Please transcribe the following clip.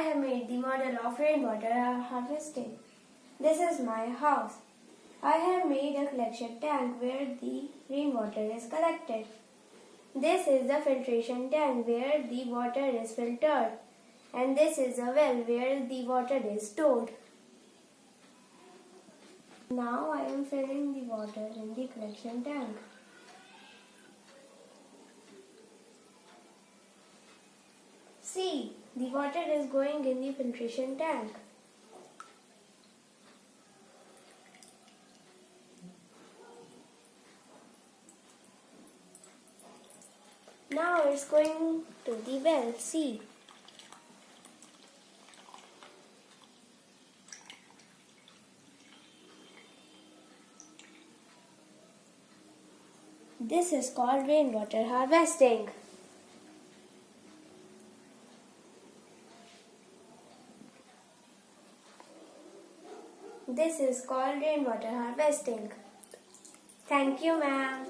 have made the model of rainwater harvesting. This is my house. I have made a collection tank where the rainwater is collected. This is the filtration tank where the water is filtered. And this is a well where the water is stored. Now I am filling the water in the collection tank. See, the water is going in the filtration tank. Now it's going to the well. See. This is called rainwater harvesting. This is called rainwater harvesting. Thank you, ma'am.